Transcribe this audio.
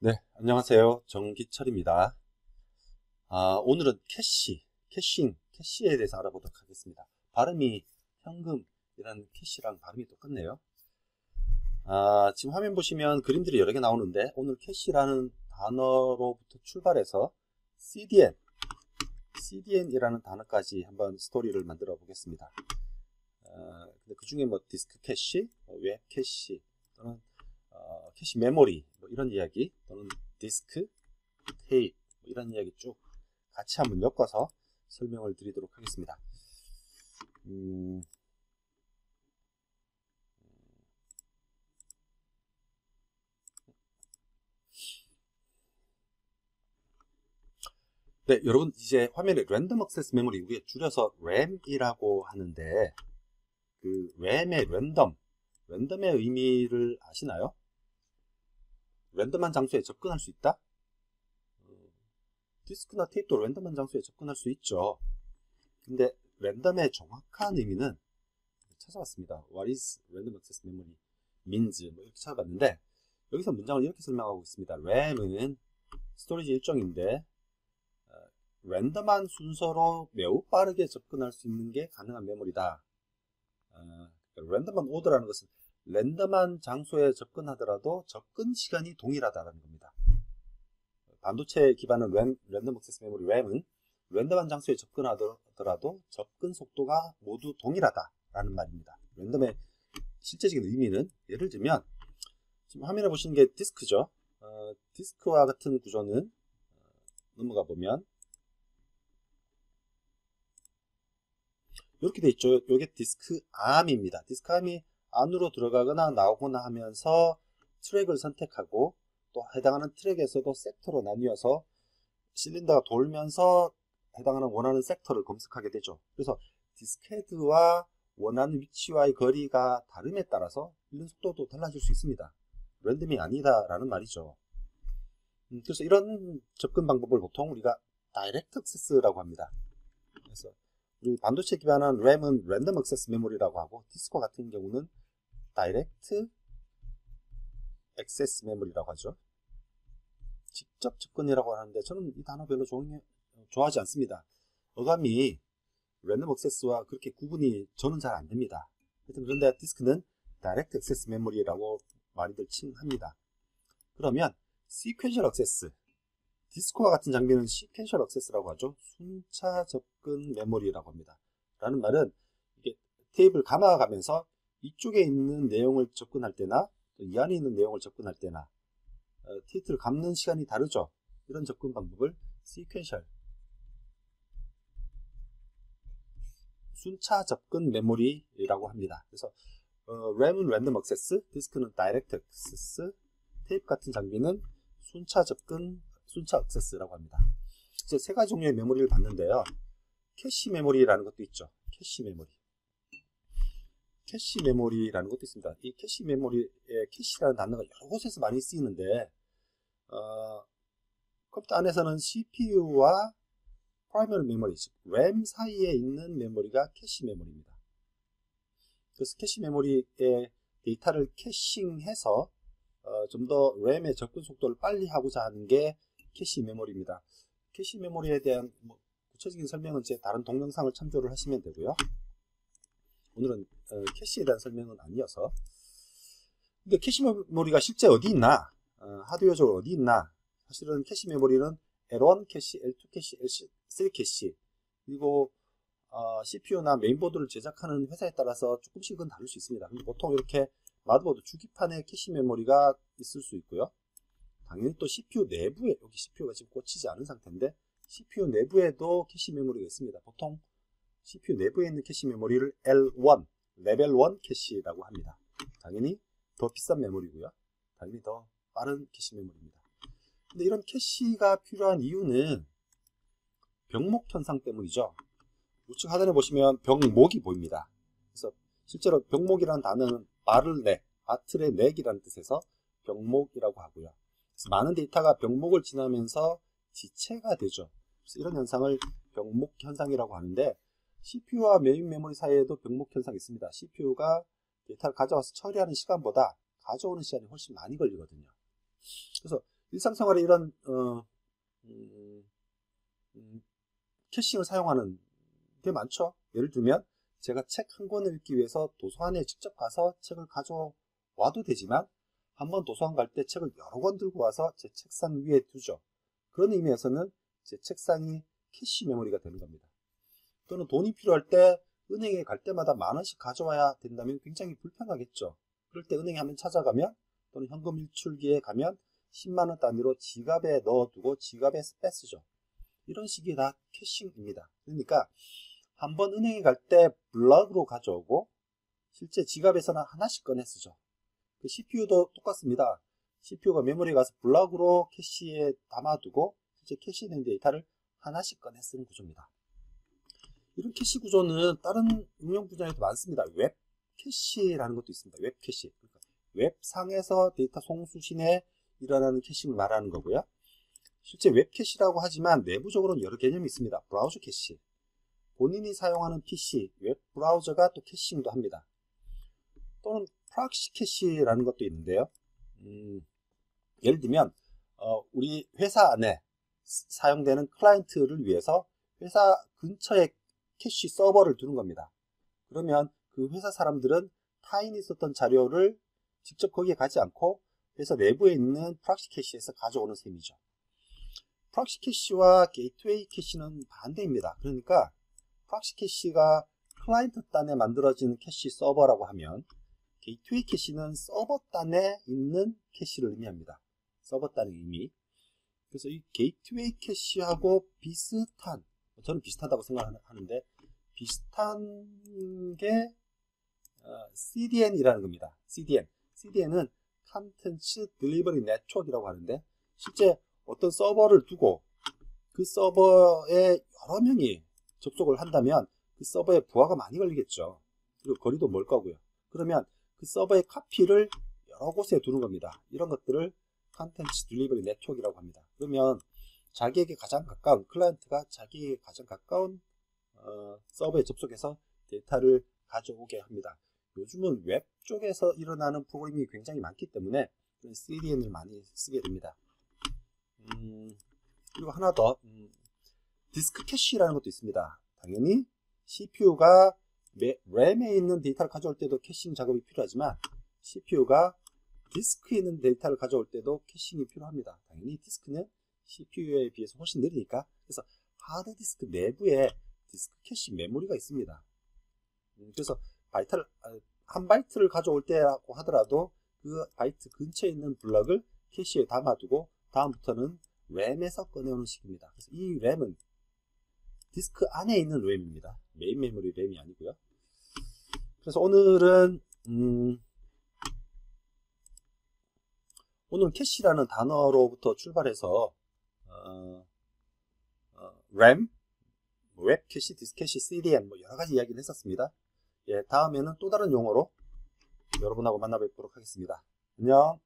네, 안녕하세요. 정기철입니다. 오늘은 캐시에 대해서 알아보도록 하겠습니다. 발음이 현금이라는 캐시랑 발음이 똑같네요. 지금 화면 보시면 그림들이 여러 개 나오는데 오늘 캐시라는 단어로부터 출발해서 CDN이라는 단어까지 한번 스토리를 만들어 보겠습니다. 근데 그 중에 뭐 디스크 캐시, 웹 캐시 또는 캐시 메모리 뭐 이런 이야기 또는 디스크, 테이프 뭐 이런 이야기 쭉 같이 한번 엮어서 설명을 드리도록 하겠습니다. 네, 여러분 이제 화면에 랜덤 액세스 메모리 우리가 줄여서 RAM이라고 하는데 그 RAM의 랜덤의 의미를 아시나요? 랜덤한 장소에 접근할 수 있다? 디스크나 테이프도 랜덤한 장소에 접근할 수 있죠. 근데 랜덤의 정확한 의미는 찾아봤습니다. What is random access memory means? 뭐 이렇게 찾아봤는데 여기서 문장을 이렇게 설명하고 있습니다. RAM은 스토리지 일종인데 랜덤한 순서로 매우 빠르게 접근할 수 있는 게 가능한 메모리다. 랜덤한 오더라는 것은 랜덤한 장소에 접근하더라도 접근 시간이 동일하다는 겁니다. 반도체 기반의 랜덤 액세스 메모리 RAM은 랜덤한 장소에 접근하더라도 접근 속도가 모두 동일하다라는 말입니다. 랜덤의 실제적인 의미는 예를 들면 지금 화면에 보시는 게 디스크죠. 디스크와 같은 구조는 넘어가 보면 이렇게 돼 있죠. 이게 디스크 암입니다. 디스크 암이 안으로 들어가거나 나오거나 하면서 트랙을 선택하고 또 해당하는 트랙에서도 섹터로 나뉘어서 실린더가 돌면서 해당하는 원하는 섹터를 검색하게 되죠. 그래서 디스크헤드와 원하는 위치와의 거리가 다름에 따라서 읽는 속도도 달라질 수 있습니다. 랜덤이 아니다라는 말이죠. 그래서 이런 접근 방법을 보통 우리가 다이렉트 액세스라고 합니다. 그래서 우리 반도체 기반한 RAM은 랜덤 액세스 메모리라고 하고 디스크 같은 경우는 다이렉트 액세스 메모리라고 하죠. 직접 접근이라고 하는데 저는 이 단어 별로 좋아하지 않습니다. 어감이 랜덤 액세스와 그렇게 구분이 저는 잘 안됩니다. 그런데 디스크는 다이렉트 액세스 메모리라고 많이들 칭합니다. 그러면 시퀀셜 액세스, 디스크와 같은 장비는 시퀀셜 액세스라고 하죠. 순차 접근 메모리라고 합니다. 라는 말은 이게 테이프를 감아가면서 이쪽에 있는 내용을 접근할 때나 또 이 안에 있는 내용을 접근할 때나 테이프를 감는 시간이 다르죠. 이런 접근 방법을 시퀀셜 순차 접근 메모리라고 합니다. 그래서 RAM은 랜덤 액세스, 디스크는 다이렉트 액세스, 테이프 같은 장비는 순차 액세스라고 합니다. 이제 세 가지 종류의 메모리를 봤는데요. 캐시 메모리라는 것도 있죠. 캐시 메모리라는 것도 있습니다. 이 캐시 메모리에 캐시라는 단어가 여러 곳에서 많이 쓰이는데 컴퓨터 안에서는 CPU와 프라이머리 메모리, 즉 RAM 사이에 있는 메모리가 캐시 메모리입니다. 그래서 캐시 메모리의 데이터를 캐싱해서 좀 더 RAM의 접근 속도를 빨리 하고자 하는 게 캐시 메모리입니다. 캐시 메모리에 대한 구체적인 설명은 제 다른 동영상을 참조를 하시면 되고요. 오늘은 캐시에 대한 설명은 아니어서. 근데 캐시 메모리가 실제 어디 있나? 하드웨어적으로 어디 있나? 사실은 캐시 메모리는 L1 캐시, L2 캐시, L3 캐시, 그리고 CPU나 메인보드를 제작하는 회사에 따라서 조금씩은 다를 수 있습니다. 근데 보통 이렇게 마더보드 주기판에 캐시 메모리가 있을 수 있고요. 당연히 또 CPU 내부에, 여기 CPU가 지금 꽂히지 않은 상태인데 CPU 내부에도 캐시 메모리가 있습니다. 보통 CPU 내부에 있는 캐시 메모리를 L1, 레벨 1 캐시라고 합니다. 당연히 더 비싼 메모리고요. 당연히 더 빠른 캐시 메모리입니다. 근데 이런 캐시가 필요한 이유는 병목 현상 때문이죠. 우측 하단에 보시면 병목이 보입니다. 그래서 실제로 병목이라는 단어는 바틀의 넥이라는 뜻에서 병목이라고 하고요. 그래서 많은 데이터가 병목을 지나면서 지체가 되죠. 그래서 이런 현상을 병목 현상이라고 하는데 CPU와 메인 메모리 사이에도 병목 현상이 있습니다. CPU가 데이터를 가져와서 처리하는 시간보다 가져오는 시간이 훨씬 많이 걸리거든요. 그래서 일상생활에 이런 캐싱을 사용하는 게 많죠. 예를 들면 제가 책 한 권을 읽기 위해서 도서관에 직접 가서 책을 가져와도 되지만 한번 도서관 갈 때 책을 여러 권 들고 와서 제 책상 위에 두죠. 그런 의미에서는 제 책상이 캐시 메모리가 되는 겁니다. 또는 돈이 필요할 때 은행에 갈 때마다 10,000원씩 가져와야 된다면 굉장히 불편하겠죠. 그럴 때 은행에 한번 찾아가면 또는 현금 일출기에 가면 10만원 단위로 지갑에 넣어두고 지갑에서 뺐쓰죠. 이런 식이 다 캐싱입니다. 그러니까 한번 은행에 갈 때 블럭으로 가져오고 실제 지갑에서는 하나씩 꺼내 쓰죠. 그 CPU도 똑같습니다. CPU가 메모리에 가서 블럭으로 캐시에 담아두고 실제 캐시된 데이터를 하나씩 꺼내 쓰는 구조입니다. 이런 캐시 구조는 다른 응용 분야에도 많습니다. 웹 캐시라는 것도 있습니다. 웹 캐시. 그러니까 웹상에서 데이터 송수신에 일어나는 캐싱을 말하는 거고요. 실제 웹 캐시라고 하지만 내부적으로는 여러 개념이 있습니다. 브라우저 캐시. 본인이 사용하는 PC, 웹 브라우저가 또 캐싱도 합니다. 또는 프락시 캐시라는 것도 있는데요. 예를 들면 우리 회사 안에 사용되는 클라이언트를 위해서 회사 근처에 캐시 서버를 두는 겁니다. 그러면 그 회사 사람들은 타인이 썼던 자료를 직접 거기에 가지 않고 회사 내부에 있는 프락시 캐시에서 가져오는 셈이죠. 프락시 캐시와 게이트웨이 캐시는 반대입니다. 그러니까 프락시 캐시가 클라이언트 단에 만들어진 캐시 서버라고 하면 게이트웨이 캐시는 서버 단에 있는 캐시를 의미합니다. 서버 단의 의미. 그래서 이 게이트웨이 캐시하고 비슷한, 저는 비슷하다고 생각하는데 비슷한 게 CDN이라는 겁니다. CDN은 Content Delivery Network이라고 하는데 실제 어떤 서버를 두고 그 서버에 여러 명이 접속을 한다면 그 서버에 부하가 많이 걸리겠죠. 그리고 거리도 멀 거고요. 그러면 그 서버의 카피를 여러 곳에 두는 겁니다. 이런 것들을 컨텐츠 딜리버리 네트워크라고 합니다. 그러면 자기에게 가장 가까운 클라이언트가 자기에게 가장 가까운 서버에 접속해서 데이터를 가져오게 합니다. 요즘은 웹 쪽에서 일어나는 프로그램이 굉장히 많기 때문에 CDN을 많이 쓰게 됩니다. 그리고 하나 더 디스크 캐시라는 것도 있습니다. 당연히 CPU가 램에 있는 데이터를 가져올 때도 캐싱 작업이 필요하지만 CPU가 디스크에 있는 데이터를 가져올 때도 캐싱이 필요합니다. 당연히 디스크는 CPU에 비해서 훨씬 느리니까. 그래서 하드디스크 내부에 디스크 캐시 메모리가 있습니다. 그래서 한 바이트를 가져올 때라고 하더라도 그 바이트 근처에 있는 블럭을 캐시에 담아두고 다음부터는 램에서 꺼내오는 식입니다. 그래서 이 램은 디스크 안에 있는 램입니다. 메인 메모리 램이 아니고요. 그래서 오늘은 오늘 캐시라는 단어로부터 출발해서 램, 웹 캐시, 디스크 캐시, CDN 뭐 여러 가지 이야기를 했었습니다. 예, 다음에는 또 다른 용어로 여러분하고 만나 뵙도록 하겠습니다. 안녕.